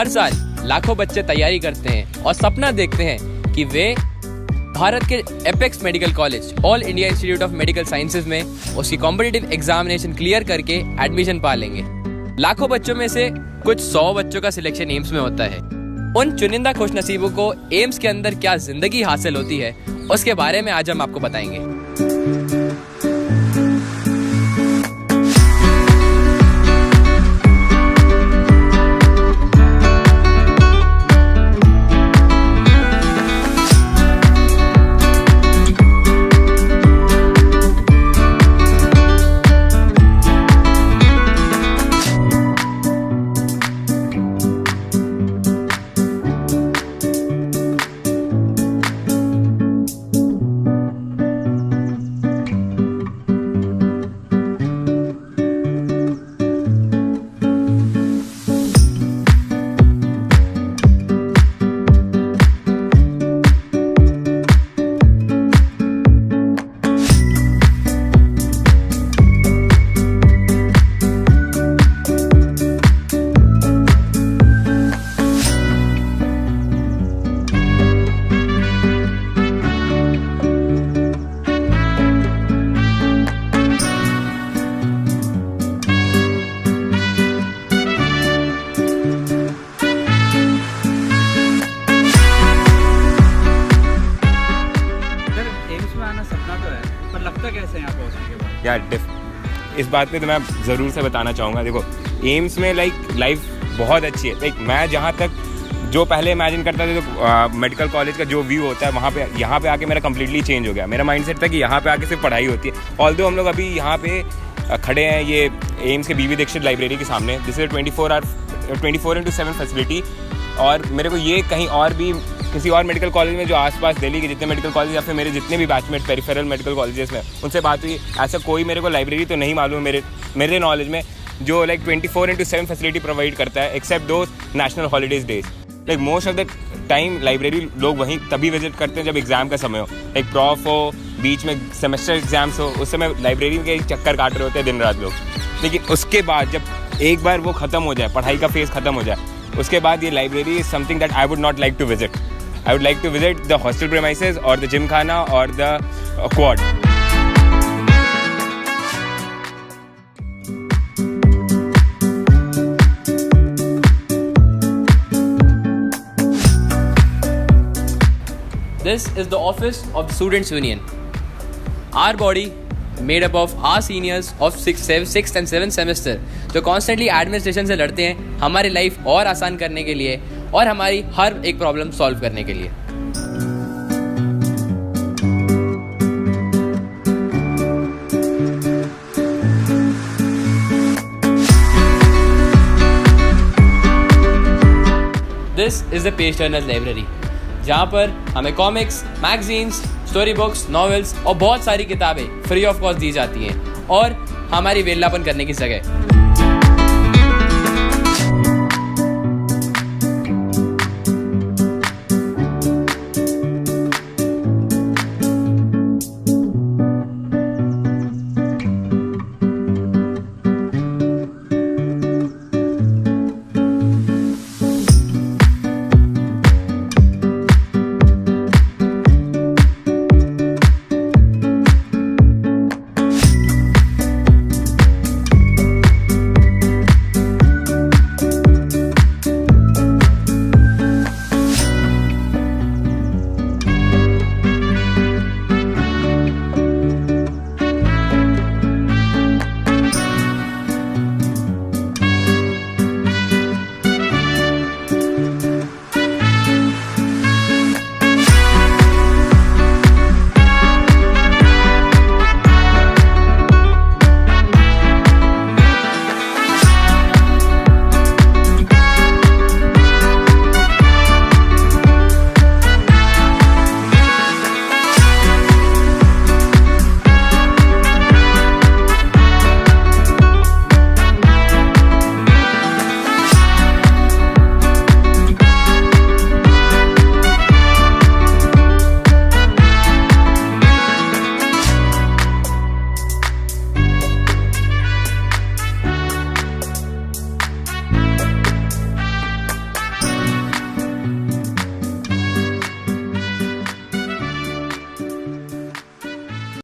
हर साल लाखों बच्चे तैयारी करते हैं और सपना देखते हैं कि वे भारत के apex medical college all India institute of medical sciences में उसकी कॉम्पिटिटिव एग्जामिनेशन क्लियर करके एडमिशन पा लेंगे। लाखों बच्चों में से कुछ 100 बच्चों का सिलेक्शन एम्स में होता है। उन चुनिंदा खुशनसीबों को एम्स के अंदर क्या जिंदगी हासिल होती है उसके बारे में आज हम आपको बताएंगे। कैसे यहाँ पहुँचने के बाद यार इस बात पे तो मैं ज़रूर से बताना चाहूँगा। देखो एम्स में लाइफ बहुत अच्छी है। मैं जहाँ तक जो पहले इमेजिन करता था तो मेडिकल कॉलेज का जो व्यू होता है वहाँ पे यहाँ पे आके मेरा कम्प्लीटली चेंज हो गया। मेरा माइंडसेट था कि यहाँ पे आके सिर्फ पढ़ाई होती है। ऑल्दो हम लोग अभी यहाँ पे खड़े हैं ये एम्स के बीबी दीक्षित लाइब्रेरी के सामने। This is 24/7 facility. और मेरे को ये कहीं और भी किसी और मेडिकल कॉलेज में जो आसपास दिल्ली के जितने मेडिकल कॉलेज या फिर मेरे जितने भी बैचमेट पेरिफेरल मेडिकल कॉलेजेस में उनसे बात हुई, ऐसा कोई मेरे को लाइब्रेरी तो नहीं मालूम मेरे नॉलेज में जो 24/7 फैसिलिटी प्रोवाइड करता है एक्सेप्ट दो national holidays days. Most of the time library लोग वहीं तभी विजिट करते हैं जब एग्ज़ाम का समय हो, प्रॉफ हो, बीच में सेमेस्टर एग्जाम्स हो, उस समय लाइब्रेरी के चक्कर काट रहे होते हैं दिन रात लोग। लेकिन उसके बाद जब एक बार वो ख़त्म हो जाए, पढ़ाई का फेज़ ख़त्म हो जाए, उसके बाद ये library is something that I would not like to visit. I would like to visit the hostel premises or the gymkhana or the quad. This is the office of the Students' Union. Our body made up of our seniors of 6th and 7th semester जो constantly administration से लड़ते हैं हमारी life और आसान करने के लिए और हमारी हर एक प्रॉब्लम सॉल्व करने के लिए। This is the page Turners library, जहाँ पर हमें comics, magazines, story books, novels और बहुत सारी किताबें फ्री ऑफ कॉस्ट दी जाती हैं और हमारी वेलापन करने की जगह।